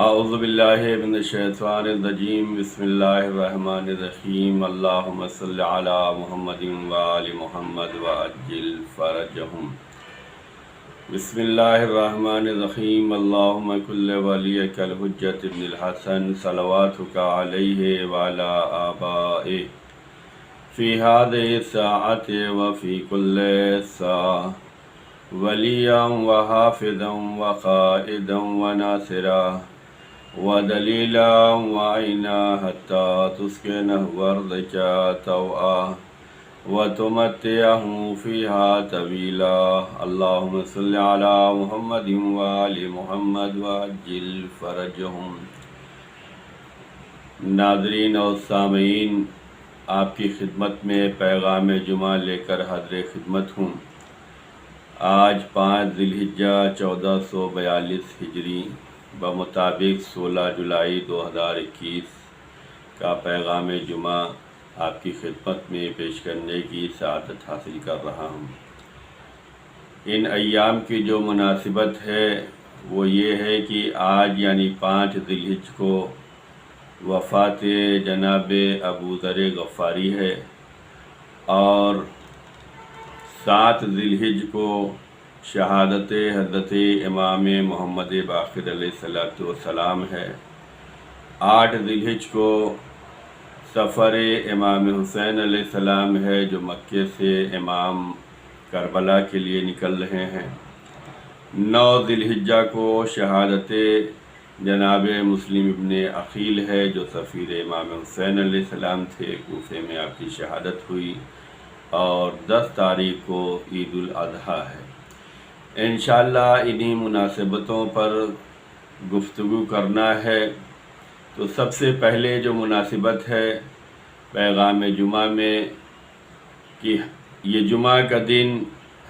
اعوذ باللہ من الشیطان الرجیم بسم اللہ الرحمن الرحیم اللہم صل علی محمد وآل محمد وعجل فرجہم بسم اللہ الرحمن الرحیم اللہم کل ولیک الحجۃ ابن الحسن صلواتک علیہ وعلی آبائہ فی هذه الساعة وفی کل ساعة ولیاً وحافظاً وقائداً وناصراً ودلیلا وعینا حتی تسکنہ ارضک طوعا وتمتعہ فیہا طویلا اللہم صل علی محمد وآل محمد وعجل فرجہم۔ ناظرین اور سامعین، آپ کی خدمت میں پیغام جمعہ لے کر حاضر خدمت ہوں۔ آج 5 ذی الحجہ 1442 ہجری بمطابق 16 جولائی 2021 کا پیغام جمعہ آپ کی خدمت میں پیش کرنے کی سعادت حاصل کر رہا ہوں۔ ان ایام کی جو مناسبت ہے وہ یہ ہے کہ آج یعنی 5 ذی الحجہ کو وفات جناب ابو ذر غفاری ہے اور 7 ذی الحجہ کو شہادت حضرت امام محمد باقر علیہ السلام ہے۔ 8 ذی الحجہ کو سفر امام حسین علیہ السلام ہے جو مکے سے امام کربلا کے لیے نکل رہے ہیں۔ 9 ذی الحجہ کو شہادت جناب مسلم ابن عقیل ہے جو سفیر امام حسین علیہ السلام تھے، کوفے میں آپ کی شہادت ہوئی، اور 10 تاریخ کو عید الاضحیٰ ہے۔ انشاءاللہ انہی مناسبتوں پر گفتگو کرنا ہے۔ تو سب سے پہلے جو مناسبت ہے پیغام جمعہ میں کہ یہ جمعہ کا دن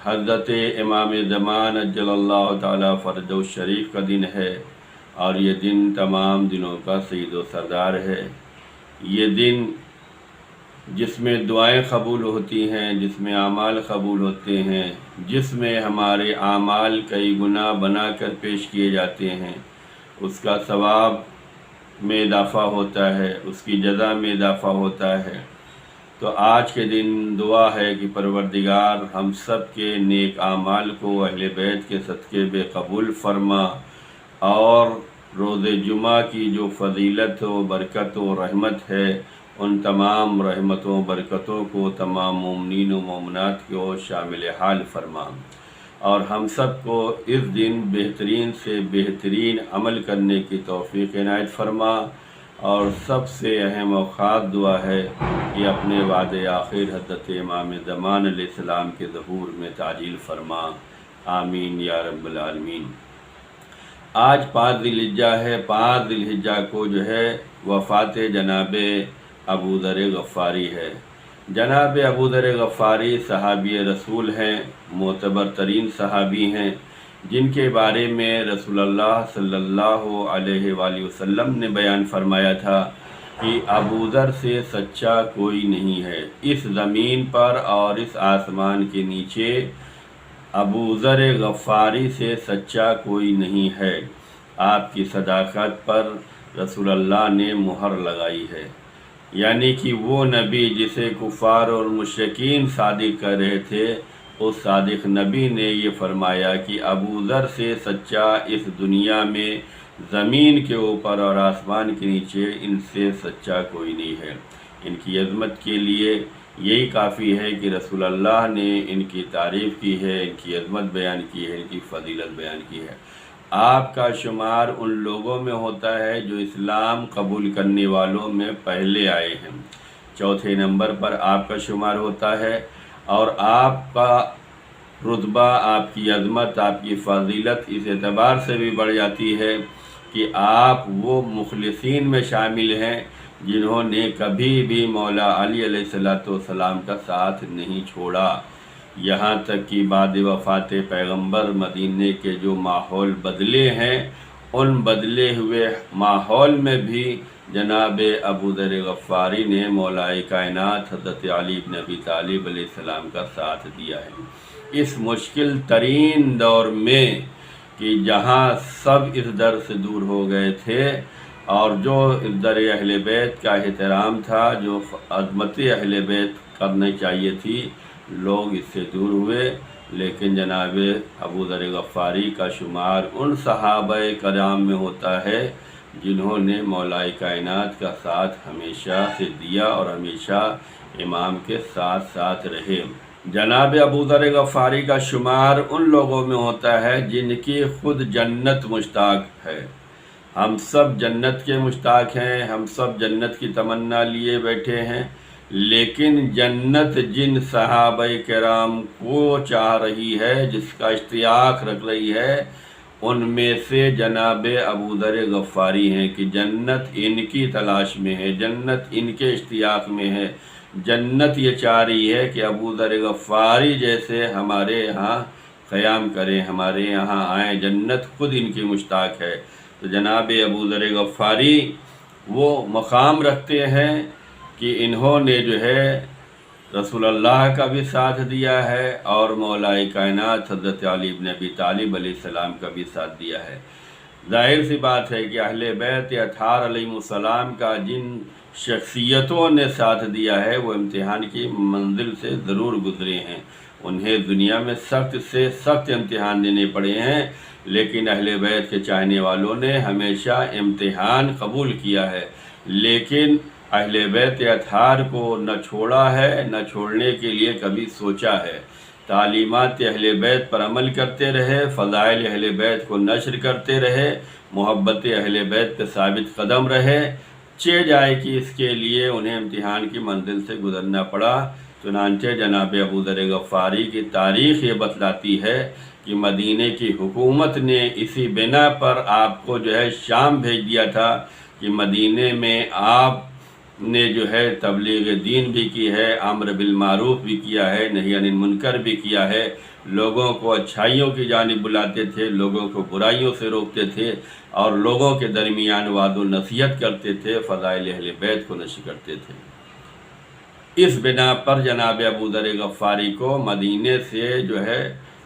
حضرت امام زمان عجل اللہ تعالی فرجہ الشریف کا دن ہے اور یہ دن تمام دنوں کا سید و سردار ہے۔ یہ دن جس میں دعائیں قبول ہوتی ہیں، جس میں اعمال قبول ہوتے ہیں، جس میں ہمارے اعمال کئی گنا بنا کر پیش کیے جاتے ہیں، اس کا ثواب میں اضافہ ہوتا ہے، اس کی جزا میں اضافہ ہوتا ہے۔ تو آج کے دن دعا ہے کہ پروردگار ہم سب کے نیک اعمال کو اہل بیت کے صدقے بے قبول فرما، اور روز جمعہ کی جو فضیلت و برکت و رحمت ہے ان تمام رحمتوں برکتوں کو تمام مومنین و مومنات کو شامل حال فرما، اور ہم سب کو اس دن بہترین سے بہترین عمل کرنے کی توفیق عنایت فرما۔ اور سب سے اہم و خاص دعا ہے کہ اپنے وعد آخر حضرت امام زمان علیہ السلام کے ظہور میں تعجیل فرما، آمین یا رب العالمین۔ آج 5 ذی الحجہ ہے۔ 5 ذی الحجہ کو جو ہے وفات جناب ابو ذر غفاری ہے۔ جناب ابو ذر غفاری صحابی رسول ہیں، معتبر ترین صحابی ہیں، جن کے بارے میں رسول اللہ صلی اللہ علیہ وآلہ وسلم نے بیان فرمایا تھا کہ ابو ذر سے سچا کوئی نہیں ہے اس زمین پر اور اس آسمان کے نیچے، ابو ذر غفاری سے سچا کوئی نہیں ہے۔ آپ کی صداقت پر رسول اللہ نے مہر لگائی ہے، یعنی کہ وہ نبی جسے کفار اور مشرکین صادق کر رہے تھے، اس صادق نبی نے یہ فرمایا کہ ابو ذر سے سچا اس دنیا میں زمین کے اوپر اور آسمان کے نیچے ان سے سچا کوئی نہیں ہے۔ ان کی عظمت کے لیے یہی کافی ہے کہ رسول اللہ نے ان کی تعریف کی ہے، ان کی عظمت بیان کی ہے، ان کی فضیلت بیان کی ہے۔ آپ کا شمار ان لوگوں میں ہوتا ہے جو اسلام قبول کرنے والوں میں پہلے آئے ہیں، 4تھے نمبر پر آپ کا شمار ہوتا ہے، اور آپ کا رتبہ، آپ کی عظمت، آپ کی فضیلت اس اعتبار سے بھی بڑھ جاتی ہے کہ آپ وہ مخلصین میں شامل ہیں جنہوں نے کبھی بھی مولا علی علیہ السلام کا ساتھ نہیں چھوڑا، یہاں تک کہ بعد وفات پیغمبر مدینے کے جو ماحول بدلے ہیں، ان بدلے ہوئے ماحول میں بھی جناب ابو ذر غفاری نے مولا کائنات حضرت علی بن ابی طالب علیہ السلام کا ساتھ دیا ہے۔ اس مشکل ترین دور میں کہ جہاں سب اس در سے دور ہو گئے تھے اور جو اس در اہل بیت کا احترام تھا، جو عظمت اہل بیت کرنی چاہیے تھی، لوگ اس سے دور ہوئے۔ لیکن جناب ابو ذر غفاری کا شمار ان صحابہ کرام میں ہوتا ہے جنہوں نے مولا کائنات کا ساتھ ہمیشہ سے دیا اور ہمیشہ امام کے ساتھ ساتھ رہے۔ جناب ابو ذر غفاری کا شمار ان لوگوں میں ہوتا ہے جن کی خود جنت مشتاق ہے۔ ہم سب جنت کے مشتاق ہیں، ہم سب جنت کی تمنا لیے بیٹھے ہیں، لیکن جنت جن صحابہ کرام کو چاہ رہی ہے، جس کا اشتیاق رکھ رہی ہے، ان میں سے جناب ابو ذر غفاری ہیں کہ جنت ان کی تلاش میں ہے، جنت ان کے اشتیاق میں ہے۔ جنت یہ چاہ رہی ہے کہ ابو ذر غفاری جیسے ہمارے یہاں قیام کریں، ہمارے یہاں آئیں، جنت خود ان کی مشتاق ہے۔ تو جناب ابو ذر غفاری وہ مقام رکھتے ہیں کہ انہوں نے جو ہے رسول اللہ کا بھی ساتھ دیا ہے اور مولا کائنات حضرت علی بن ابی طالب علیہ السلام کا بھی ساتھ دیا ہے۔ ظاہر سی بات ہے کہ اہل بیت اطہار علیہ السلام کا جن شخصیتوں نے ساتھ دیا ہے وہ امتحان کی منزل سے ضرور گزرے ہیں، انہیں دنیا میں سخت سے سخت امتحان دینے پڑے ہیں، لیکن اہل بیت کے چاہنے والوں نے ہمیشہ امتحان قبول کیا ہے، لیکن اہل بیت اطہار کو نہ چھوڑا ہے، نہ چھوڑنے کے لیے کبھی سوچا ہے۔ تعلیمات اہل بیت پر عمل کرتے رہے، فضائل اہل بیت کو نشر کرتے رہے، محبت اہل بیت پہ ثابت قدم رہے، جائے کہ اس کے لیے انہیں امتحان کی منزل سے گزرنا پڑا۔ چنانچہ جناب ابو ذر غفاری کی تاریخ یہ بتلاتی ہے کہ مدینے کی حکومت نے اسی بنا پر آپ کو جو ہے شام بھیج دیا تھا کہ مدینے میں آپ نے جو ہے تبلیغ دین بھی کی ہے، امر بالمعروف بھی کیا ہے، نہی عن المنکر بھی کیا ہے، لوگوں کو اچھائیوں کی جانب بلاتے تھے، لوگوں کو برائیوں سے روکتے تھے اور لوگوں کے درمیان وعظ و نصیحت کرتے تھے، فضائل اہل بیت کو نشر کرتے تھے۔ اس بنا پر جناب ابو ذر غفاری کو مدینے سے جو ہے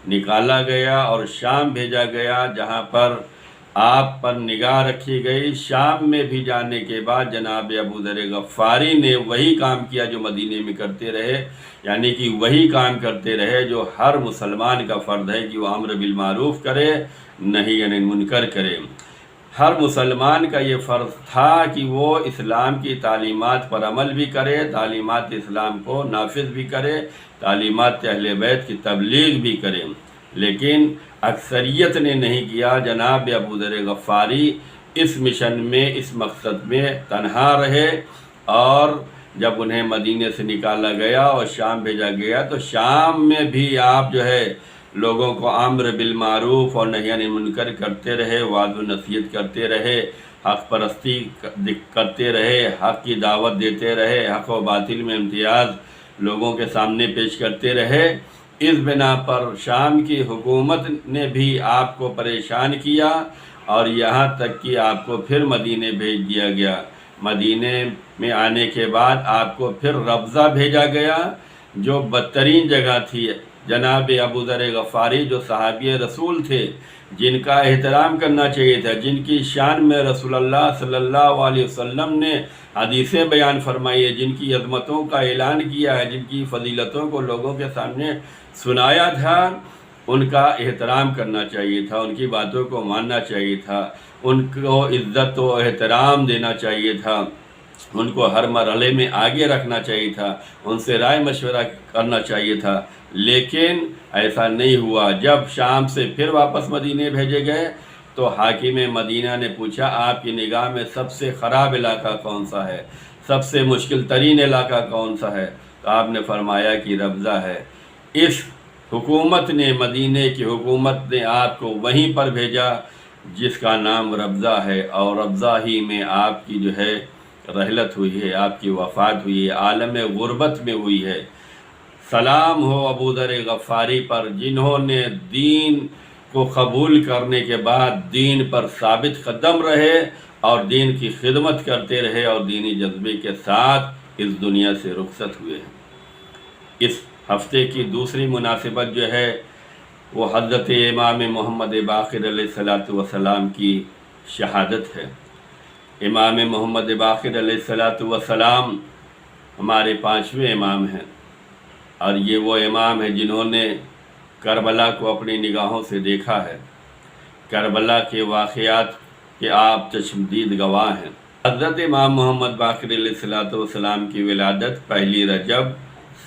نکالا گیا اور شام بھیجا گیا، جہاں پر آپ پر نگاہ رکھی گئی۔ شام میں بھی جانے کے بعد جناب ابو ذر غفاری نے وہی کام کیا جو مدینے میں کرتے رہے، یعنی کہ وہی کام کرتے رہے جو ہر مسلمان کا فرض ہے کہ وہ امر بالمعروف کرے، نہی عن المنکر کرے۔ ہر مسلمان کا یہ فرض تھا کہ وہ اسلام کی تعلیمات پر عمل بھی کرے، تعلیمات اسلام کو نافذ بھی کرے، تعلیمات اہل بیت کی تبلیغ بھی کرے، لیکن اکثریت نے نہیں کیا۔ جناب ابو ذر غفاری اس مشن میں، اس مقصد میں تنہا رہے، اور جب انہیں مدینے سے نکالا گیا اور شام بھیجا گیا تو شام میں بھی آپ جو ہے لوگوں کو امر بالمعروف اور نہی عن المنکر کرتے رہے، وعظ و نصیحت کرتے رہے، حق پرستی کرتے رہے، حق کی دعوت دیتے رہے، حق و باطل میں امتیاز لوگوں کے سامنے پیش کرتے رہے۔ اس بنا پر شام کی حکومت نے بھی آپ کو پریشان کیا اور یہاں تک کہ آپ کو پھر مدینے بھیج دیا گیا۔ مدینے میں آنے کے بعد آپ کو پھر ربضہ بھیجا گیا، جو بدترین جگہ تھی۔ جناب ابو ذر غفاری جو صحابی رسول تھے، جن کا احترام کرنا چاہیے تھا، جن کی شان میں رسول اللہ صلی اللہ علیہ وسلم نے حدیثیں بیان فرمائی ہے، جن کی عظمتوں کا اعلان کیا ہے، جن کی فضیلتوں کو لوگوں کے سامنے سنایا تھا، ان کا احترام کرنا چاہیے تھا، ان کی باتوں کو ماننا چاہیے تھا، ان کو عزت و احترام دینا چاہیے تھا، ان کو ہر مرحلے میں آگے رکھنا چاہیے تھا، ان سے رائے مشورہ کرنا چاہیے تھا، لیکن ایسا نہیں ہوا۔ جب شام سے پھر واپس مدینے بھیجے گئے تو حاکم مدینہ نے پوچھا آپ کی نگاہ میں سب سے خراب علاقہ کون سا ہے، سب سے مشکل ترین علاقہ کون سا ہے؟ تو آپ نے فرمایا کہ ربضہ ہے۔ اس حکومت نے، مدینے کی حکومت نے آپ کو وہیں پر بھیجا جس کا نام ربضہ ہے، اور ربضہ ہی میں آپ کی جو ہے رحلت ہوئی ہے، آپ کی وفات ہوئی ہے، عالم غربت میں ہوئی ہے۔ سلام ہو ابو ذر غفاری پر، جنہوں نے دین کو قبول کرنے کے بعد دین پر ثابت قدم رہے اور دین کی خدمت کرتے رہے اور دینی جذبے کے ساتھ اس دنیا سے رخصت ہوئے ہیں۔ اس ہفتے کی دوسری مناسبت جو ہے وہ حضرت امام محمد باقر علیہ الصلوۃ والسلام کی شہادت ہے۔ امام محمد باقر علیہ الصلوۃ والسلام ہمارے 5ویں امام ہیں، اور یہ وہ امام ہیں جنہوں نے کربلا کو اپنی نگاہوں سے دیکھا ہے۔ کربلا کے واقعات کے آپ چشمدید گواہ ہیں۔ حضرت امام محمد باقر علیہ الصلوۃ والسلام کی ولادت 1 رجب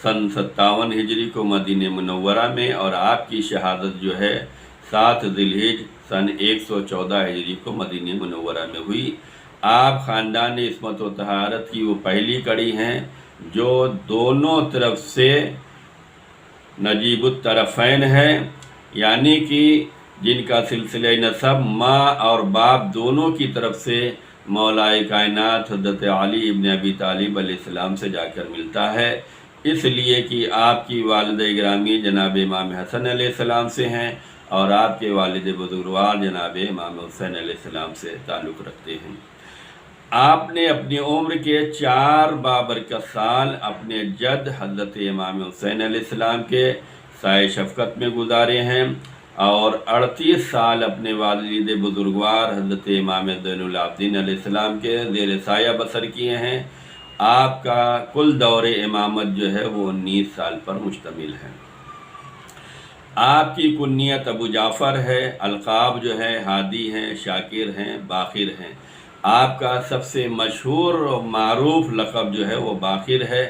سن 57 ہجری کو مدینہ منورہ میں، اور آپ کی شہادت جو ہے 7 ذی الحجہ سن 114 ہجری کو مدینہ منورہ میں ہوئی۔ آپ خاندان عصمت و طہارت کی وہ پہلی کڑی ہیں جو دونوں طرف سے نجیب الطرفین ہے، یعنی کہ جن کا سلسلہ نسب ماں اور باپ دونوں کی طرف سے مولائے کائنات حضرت علی ابن ابی طالب علیہ السلام سے جا کر ملتا ہے، اس لیے کہ آپ کی والدہ گرامی جناب امام حسن علیہ السلام سے ہیں، اور آپ کے والد بزرگوار جناب امام حسین علیہ السلام سے تعلق رکھتے ہیں۔ آپ نے اپنی عمر کے 4 بابرکت سال اپنے جد حضرت امام حسین علیہ السلام کے سائے شفقت میں گزارے ہیں، اور 38 سال اپنے والد بزرگوار حضرت امام زین العابدین علیہ السلام کے زیر سایہ بسر کیے ہیں۔ آپ کا کل دور امامت جو ہے وہ 19 سال پر مشتمل ہے۔ آپ کی کنیت ابو جعفر ہے، القاب جو ہے ہادی ہیں، شاکر ہیں، باقر ہیں۔ آپ کا سب سے مشہور و معروف لقب جو ہے وہ باقر ہے۔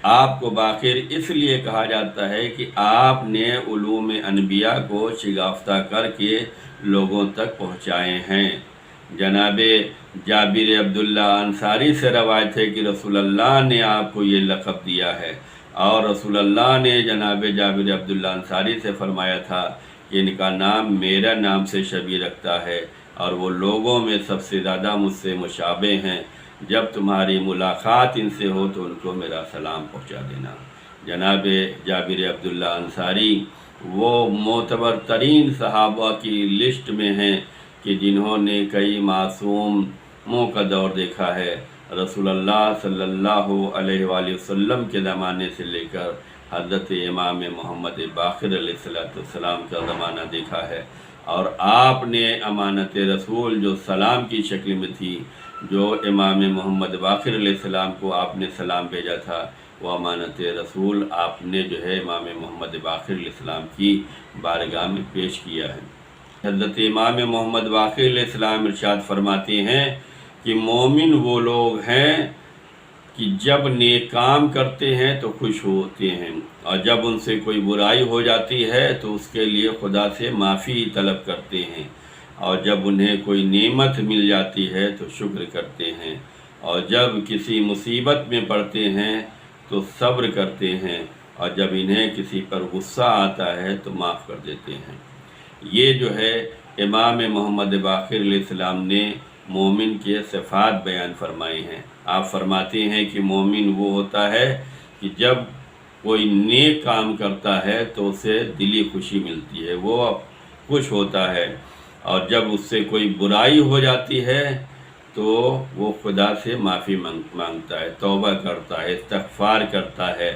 آپ کو باقر اس لیے کہا جاتا ہے کہ آپ نے علوم انبیاء کو شگافتہ کر کے لوگوں تک پہنچائے ہیں۔ جناب جابر عبداللہ انصاری سے روایت ہے کہ رسول اللہ نے آپ کو یہ لقب دیا ہے، اور رسول اللہ نے جناب جابر عبداللہ انصاری سے فرمایا تھا کہ ان کا نام میرا نام سے شبیہ رکھتا ہے، اور وہ لوگوں میں سب سے زیادہ مجھ سے مشابہ ہیں۔ جب تمہاری ملاقات ان سے ہو تو ان کو میرا سلام پہنچا دینا۔ جناب جابر عبداللہ انصاری وہ معتبر ترین صحابہ کی لسٹ میں ہیں کہ جنہوں نے کئی معصوموں کا دور دیکھا ہے۔ رسول اللہ صلی اللہ علیہ وآلہ وسلم کے زمانے سے لے کر حضرت امام محمد باقر علیہ السلام کا زمانہ دیکھا ہے، اور آپ نے امانت رسول جو سلام کی شکل میں تھی، جو امام محمد باقر علیہ السلام کو آپ نے سلام بھیجا تھا، وہ امانت رسول آپ نے جو ہے امام محمد باقر علیہ السلام کی بارگاہ میں پیش کیا ہے۔ حضرت امام محمد باقر علیہ السلام ارشاد فرماتے ہیں کہ مومن وہ لوگ ہیں کہ جب نیک کام کرتے ہیں تو خوش ہوتے ہیں، اور جب ان سے کوئی برائی ہو جاتی ہے تو اس کے لیے خدا سے معافی طلب کرتے ہیں، اور جب انہیں کوئی نعمت مل جاتی ہے تو شکر کرتے ہیں، اور جب کسی مصیبت میں پڑتے ہیں تو صبر کرتے ہیں، اور جب انہیں کسی پر غصہ آتا ہے تو معاف کر دیتے ہیں۔ یہ جو ہے امام محمد باقر علیہ السلام نے مومن کے صفات بیان فرمائی ہیں۔ آپ فرماتے ہیں کہ مومن وہ ہوتا ہے کہ جب کوئی نیک کام کرتا ہے تو اسے دلی خوشی ملتی ہے، وہ خوش ہوتا ہے، اور جب اس سے کوئی برائی ہو جاتی ہے تو وہ خدا سے معافی مانگتا ہے، توبہ کرتا ہے، استغفار کرتا ہے،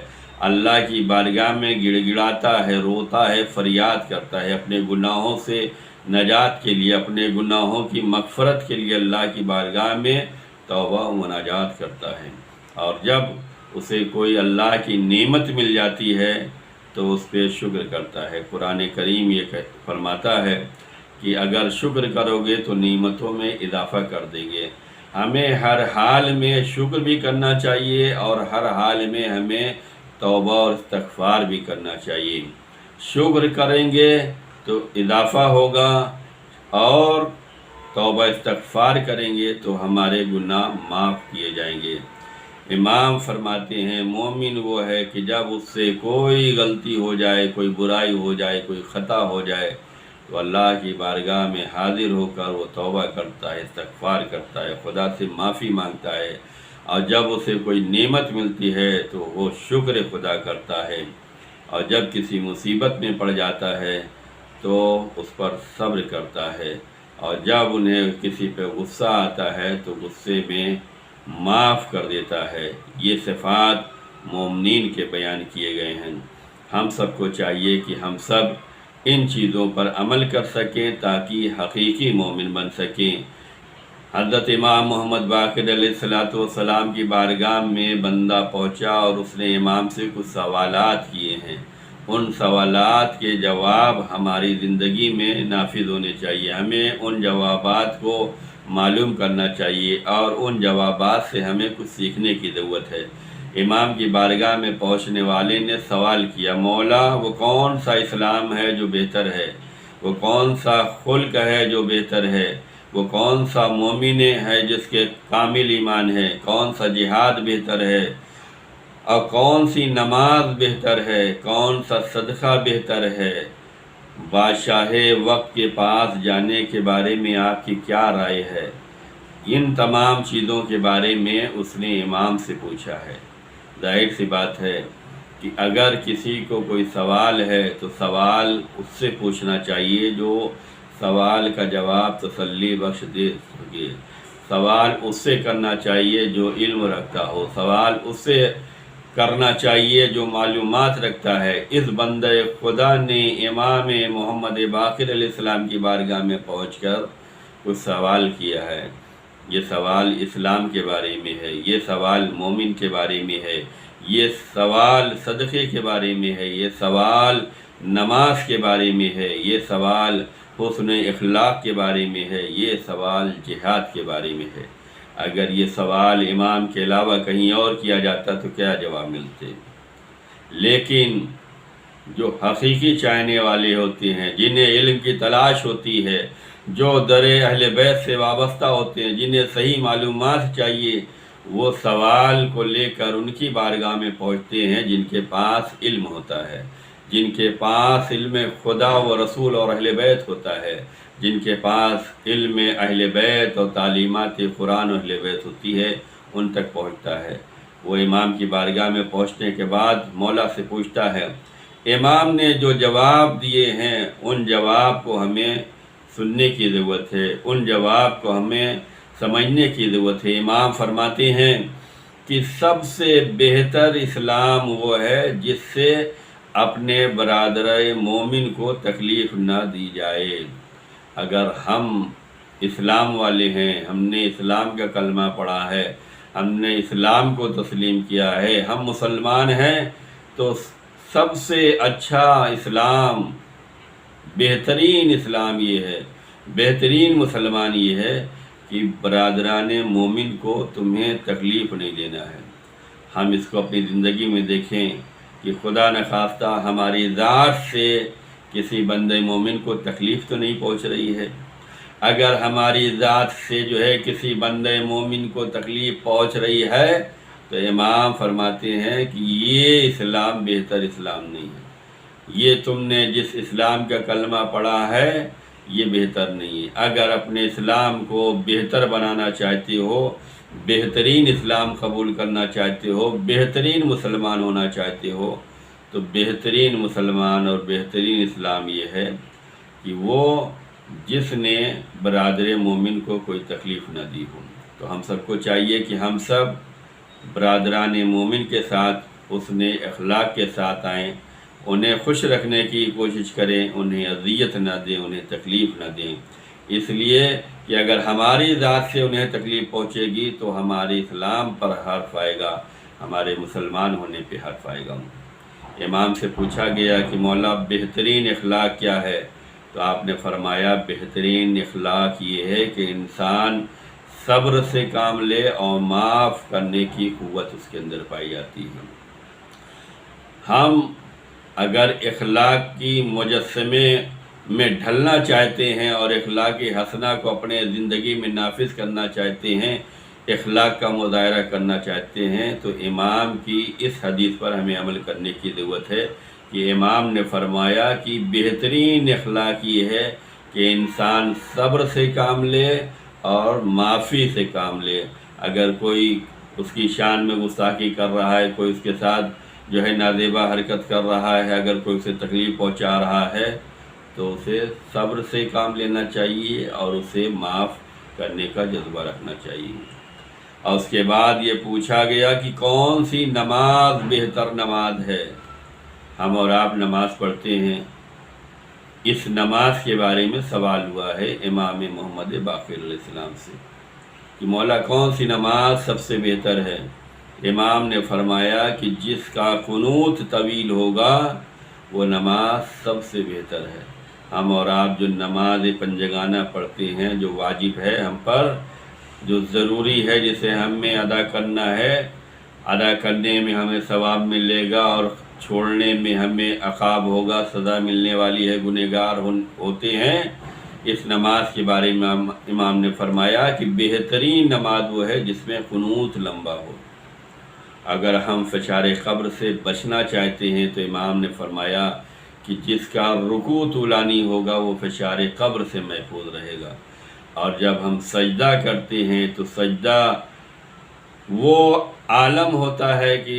اللہ کی بارگاہ میں گڑ گڑاتا ہے، روتا ہے، فریاد کرتا ہے، اپنے گناہوں سے نجات کے لیے، اپنے گناہوں کی مغفرت کے لیے اللہ کی بارگاہ میں توبہ و مناجات کرتا ہے، اور جب اسے کوئی اللہ کی نعمت مل جاتی ہے تو اس پہ شکر کرتا ہے۔ قرآن کریم یہ فرماتا ہے کہ اگر شکر کرو گے تو نعمتوں میں اضافہ کر دیں گے۔ ہمیں ہر حال میں شکر بھی کرنا چاہیے، اور ہر حال میں ہمیں توبہ اور استغفار بھی کرنا چاہیے۔ شکر کریں گے تو اضافہ ہوگا، اور توبہ استغفار کریں گے تو ہمارے گناہ معاف کیے جائیں گے۔ امام فرماتے ہیں مومن وہ ہے کہ جب اس سے کوئی غلطی ہو جائے، کوئی برائی ہو جائے، کوئی خطا ہو جائے تو اللہ کی بارگاہ میں حاضر ہو کر وہ توبہ کرتا ہے، استغفار کرتا ہے، خدا سے معافی مانگتا ہے، اور جب اسے کوئی نعمت ملتی ہے تو وہ شکر خدا کرتا ہے، اور جب کسی مصیبت میں پڑ جاتا ہے تو اس پر صبر کرتا ہے، اور جب انہیں کسی پہ غصہ آتا ہے تو غصے میں معاف کر دیتا ہے۔ یہ صفات مومنین کے بیان کیے گئے ہیں۔ ہم سب کو چاہیے کہ ہم سب ان چیزوں پر عمل کر سکیں تاکہ حقیقی مومن بن سکیں۔ حضرت امام محمد باقر علیہ السلام کی بارگاہ میں بندہ پہنچا اور اس نے امام سے کچھ سوالات کیے ہیں۔ ان سوالات کے جواب ہماری زندگی میں نافذ ہونے چاہیے، ہمیں ان جوابات کو معلوم کرنا چاہیے اور ان جوابات سے ہمیں کچھ سیکھنے کی ضرورت ہے۔ امام کی بارگاہ میں پہنچنے والے نے سوال کیا، مولا وہ کون سا اسلام ہے جو بہتر ہے؟ وہ کون سا خلق ہے جو بہتر ہے؟ وہ کون سا مومن ہے جس کے کامل ایمان ہے؟ کون سا جہاد بہتر ہے؟ اور کون سی نماز بہتر ہے؟ کون سا صدقہ بہتر ہے؟ بادشاہ وقت کے پاس جانے کے بارے میں آپ کی کیا رائے ہے؟ ان تمام چیزوں کے بارے میں اس نے امام سے پوچھا ہے۔ ظاہر سی بات ہے کہ اگر کسی کو کوئی سوال ہے تو سوال اس سے پوچھنا چاہیے جو سوال کا جواب تسلی بخش دے سکے۔ سوال اس سے کرنا چاہیے جو علم رکھتا ہو، سوال اس سے کرنا چاہیے جو معلومات رکھتا ہے۔ اس بندہ خدا نے امام محمد باقر علیہ السلام کی بارگاہ میں پہنچ کر کچھ سوال کیا ہے۔ یہ سوال اسلام کے بارے میں ہے، یہ سوال مومن کے بارے میں ہے، یہ سوال صدقے کے بارے میں ہے، یہ سوال نماز کے بارے میں ہے، یہ سوال حسن اخلاق کے بارے میں ہے، یہ سوال جہاد کے بارے میں ہے۔ اگر یہ سوال امام کے علاوہ کہیں اور کیا جاتا تو کیا جواب ملتے؟ لیکن جو حقیقی چاہنے والے ہوتے ہیں، جنہیں علم کی تلاش ہوتی ہے، جو در اہل بیت سے وابستہ ہوتے ہیں، جنہیں صحیح معلومات چاہیے، وہ سوال کو لے کر ان کی بارگاہ میں پہنچتے ہیں جن کے پاس علم ہوتا ہے، جن کے پاس علم خدا و رسول اور اہل بیت ہوتا ہے، جن کے پاس علم اہل بیت اور تعلیمات قرآن و اہل بیت ہوتی ہے، ان تک پہنچتا ہے۔ وہ امام کی بارگاہ میں پہنچنے کے بعد مولا سے پوچھتا ہے، امام نے جو جواب دیے ہیں ان جواب کو ہمیں سننے کی ضرورت ہے، ان جواب کو ہمیں سمجھنے کی ضرورت ہے۔ امام فرماتے ہیں کہ سب سے بہتر اسلام وہ ہے جس سے اپنے برادر مومن کو تکلیف نہ دی جائے۔ اگر ہم اسلام والے ہیں، ہم نے اسلام کا کلمہ پڑھا ہے، ہم نے اسلام کو تسلیم کیا ہے، ہم مسلمان ہیں، تو سب سے اچھا اسلام، بہترین اسلام یہ ہے، بہترین مسلمان یہ ہے کہ برادران مومن کو تمہیں تکلیف نہیں دینا ہے۔ ہم اس کو اپنی زندگی میں دیکھیں کہ خدا نخواستہ ہماری ذات سے کسی بندے مومن کو تکلیف تو نہیں پہنچ رہی ہے۔ اگر ہماری ذات سے جو ہے کسی بندے مومن کو تکلیف پہنچ رہی ہے تو امام فرماتے ہیں کہ یہ اسلام بہتر اسلام نہیں ہے، یہ تم نے جس اسلام کا کلمہ پڑھا ہے یہ بہتر نہیں ہے۔ اگر اپنے اسلام کو بہتر بنانا چاہتے ہو، بہترین اسلام قبول کرنا چاہتے ہو، بہترین مسلمان ہونا چاہتے ہو، تو بہترین مسلمان اور بہترین اسلام یہ ہے کہ وہ جس نے برادر مومن کو کوئی تکلیف نہ دی ہو۔ تو ہم سب کو چاہیے کہ ہم سب برادران مومن کے ساتھ حسن اخلاق کے ساتھ آئیں، انہیں خوش رکھنے کی کوشش کریں، انہیں اذیت نہ دیں، انہیں تکلیف نہ دیں، اس لیے کہ اگر ہماری ذات سے انہیں تکلیف پہنچے گی تو ہمارے اسلام پر حرف آئے گا، ہمارے مسلمان ہونے پہ حرف آئے گا۔ امام سے پوچھا گیا کہ مولا بہترین اخلاق کیا ہے؟ تو آپ نے فرمایا بہترین اخلاق یہ ہے کہ انسان صبر سے کام لے اور معاف کرنے کی قوت اس کے اندر پائی جاتی ہے۔ ہم اگر اخلاق کی مجسمے میں ڈھلنا چاہتے ہیں اور اخلاق حسنہ کو اپنے زندگی میں نافذ کرنا چاہتے ہیں، اخلاق کا مظاہرہ کرنا چاہتے ہیں، تو امام کی اس حدیث پر ہمیں عمل کرنے کی ضرورت ہے کہ امام نے فرمایا کہ بہترین اخلاق یہ ہے کہ انسان صبر سے کام لے اور معافی سے کام لے۔ اگر کوئی اس کی شان میں گستاخی کر رہا ہے، کوئی اس کے ساتھ جو ہے نازیبا حرکت کر رہا ہے، اگر کوئی اسے تکلیف پہنچا رہا ہے تو اسے صبر سے کام لینا چاہیے اور اسے معاف کرنے کا جذبہ رکھنا چاہیے۔ اور اس کے بعد یہ پوچھا گیا کہ کون سی نماز بہتر نماز ہے؟ ہم اور آپ نماز پڑھتے ہیں، اس نماز کے بارے میں سوال ہوا ہے امام محمد باقر علیہ السلام سے کہ مولا کون سی نماز سب سے بہتر ہے؟ امام نے فرمایا کہ جس کا قنوت طویل ہوگا وہ نماز سب سے بہتر ہے۔ ہم اور آپ جو نماز پنجگانہ پڑھتے ہیں، جو واجب ہے ہم پر، جو ضروری ہے، جسے ہمیں ادا کرنا ہے، ادا کرنے میں ہمیں ثواب ملے گا اور چھوڑنے میں ہمیں عقاب ہوگا، سزا ملنے والی ہے، گنہگار ہوتے ہیں، اس نماز کے بارے میں امام نے فرمایا کہ بہترین نماز وہ ہے جس میں قنوت لمبا ہو۔ اگر ہم فشار قبر سے بچنا چاہتے ہیں تو امام نے فرمایا کہ جس کا رکوع طولانی ہوگا وہ فشار قبر سے محفوظ رہے گا۔ اور جب ہم سجدہ کرتے ہیں تو سجدہ وہ عالم ہوتا ہے کہ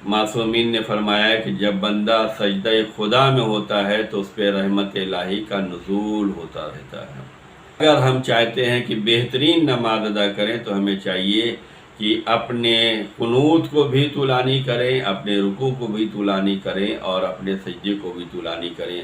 معصومین نے فرمایا کہ جب بندہ سجدہ خدا میں ہوتا ہے تو اس پہ رحمت الہی کا نزول ہوتا رہتا ہے۔ اگر ہم چاہتے ہیں کہ بہترین نماز ادا کریں تو ہمیں چاہیے کہ اپنے قنوت کو بھی طولانی کریں، اپنے رکوع کو بھی طولانی کریں اور اپنے سجدے کو بھی طولانی کریں،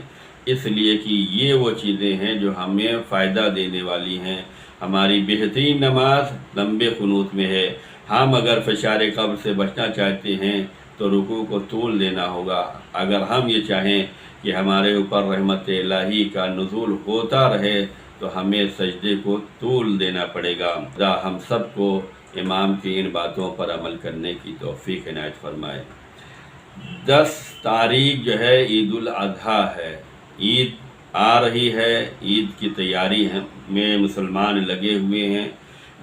اس لیے کہ یہ وہ چیزیں ہیں جو ہمیں فائدہ دینے والی ہیں۔ ہماری بہترین نماز لمبے قنوت میں ہے۔ ہم اگر فشار قبر سے بچنا چاہتے ہیں تو رکوع کو طول دینا ہوگا۔ اگر ہم یہ چاہیں کہ ہمارے اوپر رحمت الہی کا نزول ہوتا رہے تو ہمیں سجدے کو طول دینا پڑے گا۔ خدا ہم سب کو امام کی ان باتوں پر عمل کرنے کی توفیق عنایت فرمائے۔ 10 تاریخ جو ہے عید الاضحیٰ ہے، عید آ رہی ہے، عید کی تیاری میں مسلمان لگے ہوئے ہیں۔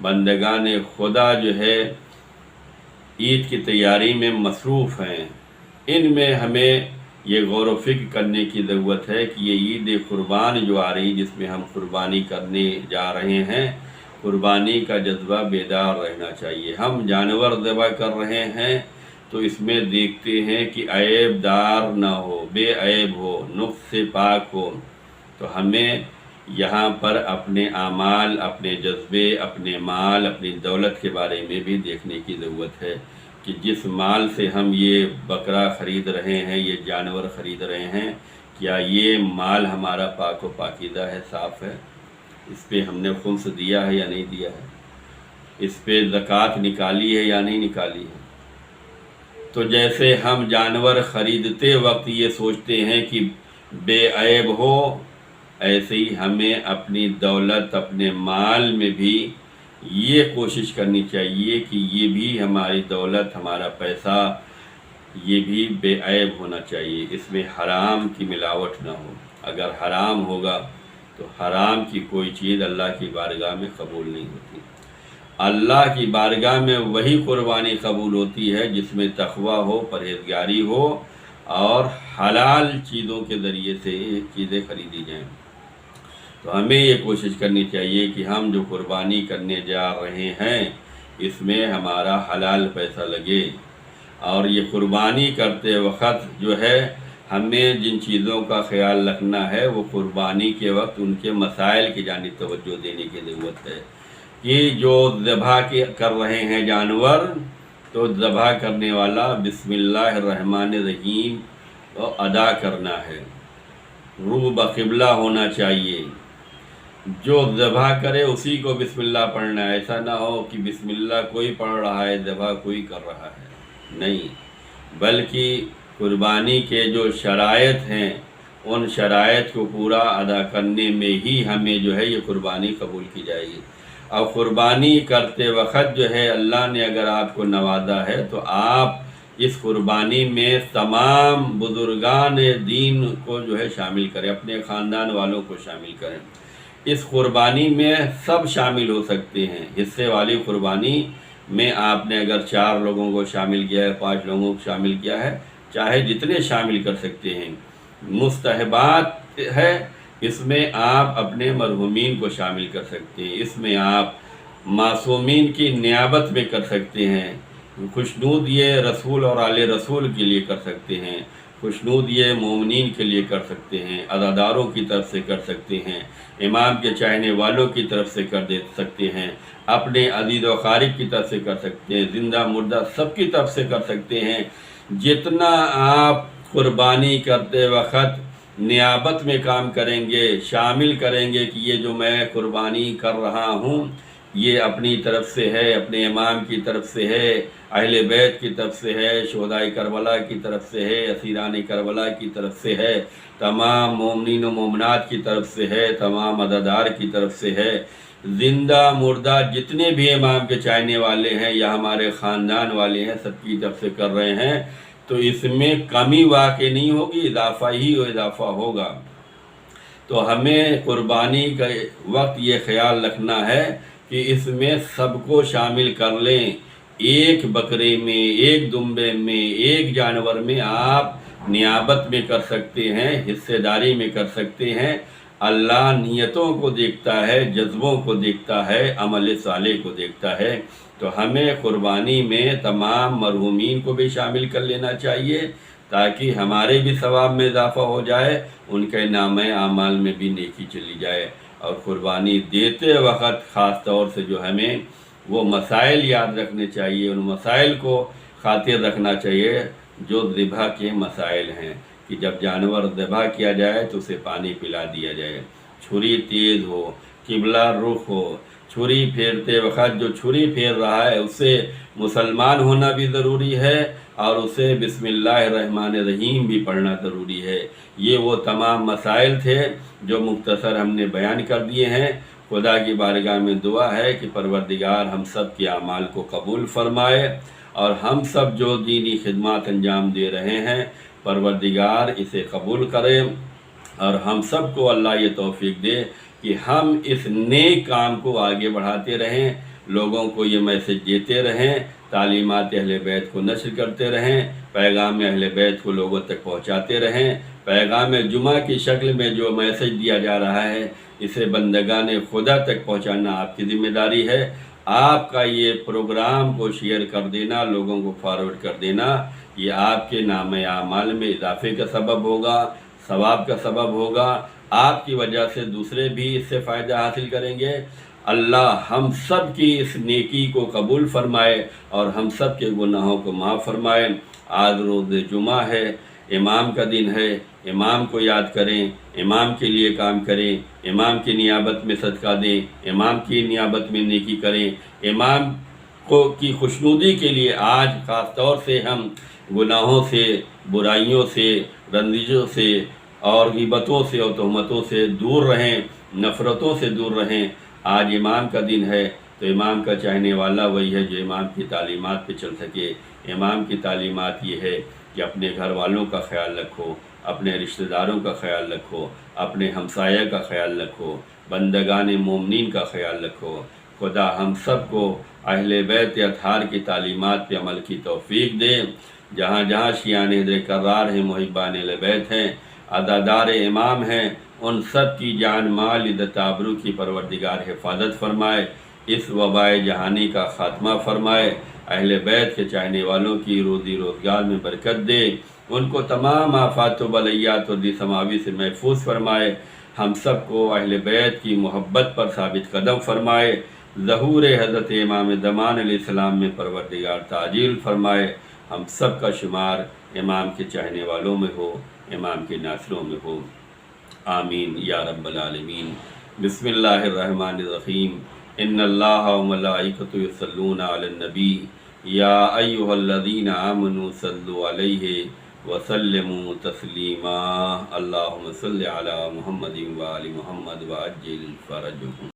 بندگان خدا جو ہے عید کی تیاری میں مصروف ہیں۔ ان میں ہمیں یہ غور و فکر کرنے کی ضرورت ہے کہ یہ عید قربان جو آ رہی جس میں ہم قربانی کرنے جا رہے ہیں، قربانی کا جذبہ بیدار رہنا چاہیے۔ ہم جانور ذبح کر رہے ہیں تو اس میں دیکھتے ہیں کہ عیب دار نہ ہو، بے عیب ہو، نقص سے پاک ہو۔ تو ہمیں یہاں پر اپنے اعمال، اپنے جذبے، اپنے مال، اپنی دولت کے بارے میں بھی دیکھنے کی ضرورت ہے کہ جس مال سے ہم یہ بکرا خرید رہے ہیں، یہ جانور خرید رہے ہیں، کیا یہ مال ہمارا پاک و پاکیزہ ہے، صاف ہے؟ اس پہ ہم نے خمس دیا ہے یا نہیں دیا ہے؟ اس پہ زکوٰۃ نکالی ہے یا نہیں نکالی ہے؟ تو جیسے ہم جانور خریدتے وقت یہ سوچتے ہیں کہ بے عیب ہو، ایسے ہی ہمیں اپنی دولت، اپنے مال میں بھی یہ کوشش کرنی چاہیے کہ یہ بھی ہماری دولت، ہمارا پیسہ، یہ بھی بے عیب ہونا چاہیے، اس میں حرام کی ملاوٹ نہ ہو۔ اگر حرام ہوگا تو حرام کی کوئی چیز اللہ کی بارگاہ میں قبول نہیں ہوتی۔ اللہ کی بارگاہ میں وہی قربانی قبول ہوتی ہے جس میں تقویٰ ہو، پرہیزگاری ہو اور حلال چیزوں کے ذریعے سے چیزیں خریدی جائیں۔ تو ہمیں یہ کوشش کرنی چاہیے کہ ہم جو قربانی کرنے جا رہے ہیں اس میں ہمارا حلال پیسہ لگے، اور یہ قربانی کرتے وقت جو ہے ہمیں جن چیزوں کا خیال رکھنا ہے وہ قربانی کے وقت ان کے مسائل کی جانب توجہ دینے کی ضرورت ہے کہ جو ذبح کر رہے ہیں جانور، تو ذبح کرنے والا بسم اللہ الرحمن الرحیم کو ادا کرنا ہے، رو بقبلہ ہونا چاہیے، جو ذبح کرے اسی کو بسم اللہ پڑھنا ہے۔ ایسا نہ ہو کہ بسم اللہ کوئی پڑھ رہا ہے، ذبح کوئی کر رہا ہے، نہیں، بلکہ قربانی کے جو شرائط ہیں ان شرائط کو پورا ادا کرنے میں ہی ہمیں جو ہے یہ قربانی قبول کی جائے گی۔ اور قربانی کرتے وقت جو ہے اللہ نے اگر آپ کو نوازا ہے تو آپ اس قربانی میں تمام بزرگان دین کو جو ہے شامل کریں، اپنے خاندان والوں کو شامل کریں۔ اس قربانی میں سب شامل ہو سکتے ہیں۔ حصے والی قربانی میں آپ نے اگر 4 لوگوں کو شامل کیا ہے، 5 لوگوں کو شامل کیا ہے، چاہے جتنے شامل کر سکتے ہیں۔ مستحبات ہے، اس میں آپ اپنے مرحومین کو شامل کر سکتے ہیں، اس میں آپ معصومین کی نیابت میں کر سکتے ہیں، خوشنود یہ رسول اور آل رسول کے لیے کر سکتے ہیں، خوشنود یہ مومنین کے لیے کر سکتے ہیں، عزاداروں کی طرف سے کر سکتے ہیں، امام کے چاہنے والوں کی طرف سے کر دے سکتے ہیں، اپنے عزیز و قارب کی طرف سے کر سکتے ہیں، زندہ مردہ سب کی طرف سے کر سکتے ہیں۔ جتنا آپ قربانی کرتے وقت نیابت میں کام کریں گے، شامل کریں گے کہ یہ جو میں قربانی کر رہا ہوں یہ اپنی طرف سے ہے، اپنے امام کی طرف سے ہے، اہل بیت کی طرف سے ہے، شہدائے کربلا کی طرف سے ہے، اسیران کربلا کی طرف سے ہے، تمام مومنین و مومنات کی طرف سے ہے، تمام عزادار کی طرف سے ہے، زندہ مردہ جتنے بھی امام کے چاہنے والے ہیں یا ہمارے خاندان والے ہیں سب کی طرف سے کر رہے ہیں، تو اس میں کمی واقع نہیں ہوگی، اضافہ ہی اضافہ ہوگا۔ تو ہمیں قربانی کا وقت یہ خیال رکھنا ہے کہ اس میں سب کو شامل کر لیں، ایک بکرے میں، ایک دمبے میں، ایک جانور میں آپ نیابت میں کر سکتے ہیں، حصے داری میں کر سکتے ہیں۔ اللہ نیتوں کو دیکھتا ہے، جذبوں کو دیکھتا ہے، عمل صالح کو دیکھتا ہے۔ تو ہمیں قربانی میں تمام مرحومین کو بھی شامل کر لینا چاہیے تاکہ ہمارے بھی ثواب میں اضافہ ہو جائے، ان کے نامہ اعمال میں بھی نیکی چلی جائے۔ اور قربانی دیتے وقت خاص طور سے جو ہمیں وہ مسائل یاد رکھنے چاہیے، ان مسائل کو خاطر رکھنا چاہیے جو ذبح کے مسائل ہیں، کہ جب جانور ذبح کیا جائے تو اسے پانی پلا دیا جائے، چھری تیز ہو، قبلہ رخ ہو، چھری پھیرتے وقت جو چھری پھیر رہا ہے اسے مسلمان ہونا بھی ضروری ہے اور اسے بسم اللہ الرحمن الرحیم بھی پڑھنا ضروری ہے۔ یہ وہ تمام مسائل تھے جو مختصر ہم نے بیان کر دیے ہیں۔ خدا کی بارگاہ میں دعا ہے کہ پروردگار ہم سب کے اعمال کو قبول فرمائے اور ہم سب جو دینی خدمات انجام دے رہے ہیں پروردگار اسے قبول کرے، اور ہم سب کو اللہ یہ توفیق دے کہ ہم اس نیک کام کو آگے بڑھاتے رہیں، لوگوں کو یہ میسج دیتے رہیں، تعلیمات اہل بیت کو نشر کرتے رہیں، پیغام اہل بیت کو لوگوں تک پہنچاتے رہیں۔ پیغام جمعہ کی شکل میں جو میسج دیا جا رہا ہے اسے بندگان خدا تک پہنچانا آپ کی ذمہ داری ہے۔ آپ کا یہ پروگرام کو شیئر کر دینا، لوگوں کو فارورڈ کر دینا، یہ آپ کے نامہ اعمال میں اضافے کا سبب ہوگا، ثواب کا سبب ہوگا۔ آپ کی وجہ سے دوسرے بھی اس سے فائدہ حاصل کریں گے۔ اللہ ہم سب کی اس نیکی کو قبول فرمائے اور ہم سب کے گناہوں کو معاف فرمائے۔ آج روز جمعہ ہے، امام کا دن ہے، امام کو یاد کریں، امام کے لیے کام کریں، امام کی نیابت میں صدقہ دیں، امام کی نیابت میں نیکی کریں، امام کی خوشنودی کے لیے آج خاص طور سے ہم گناہوں سے، برائیوں سے، رنجشوں سے اور غیبتوں سے اور تہمتوں سے دور رہیں، نفرتوں سے دور رہیں۔ آج امام کا دن ہے تو امام کا چاہنے والا وہی ہے جو امام کی تعلیمات پہ چل سکے۔ امام کی تعلیمات یہ ہے کہ اپنے گھر والوں کا خیال رکھو، اپنے رشتہ داروں کا خیال رکھو، اپنے ہمسایہ کا خیال رکھو، بندگان مومنین کا خیال رکھو۔ خدا ہم سب کو اہل بیت اطہار کی تعلیمات پہ عمل کی توفیق دے۔ جہاں جہاں شیعان حیدر کرار ہیں، محبان اہل بیت ہیں، عزادار امام ہیں، ان سب کی جان مال عزت آبرو کی پروردگار حفاظت فرمائے، اس وبائے جہانی کا خاتمہ فرمائے، اہل بیت کے چاہنے والوں کی روزی روزگار میں برکت دے، ان کو تمام آفات و بلیات و دی سماوی سے محفوظ فرمائے، ہم سب کو اہل بیت کی محبت پر ثابت قدم فرمائے، ظہور حضرت امام زمان علیہ السلام میں پروردگار تعجیل فرمائے، ہم سب کا شمار امام کے چاہنے والوں میں ہو، امام کے ناصروں میں ہو، آمین یا رب العالمین۔ بسم اللہ الرحمن الرحیم۔ ان اللہ و ملائکتہ یصلون علی النبی یا ایھا الذین آمنوا صلوا علیہ وسلموا تسلیما۔ اللہم صل علی محمد و آل محمد وعجل فرجهم۔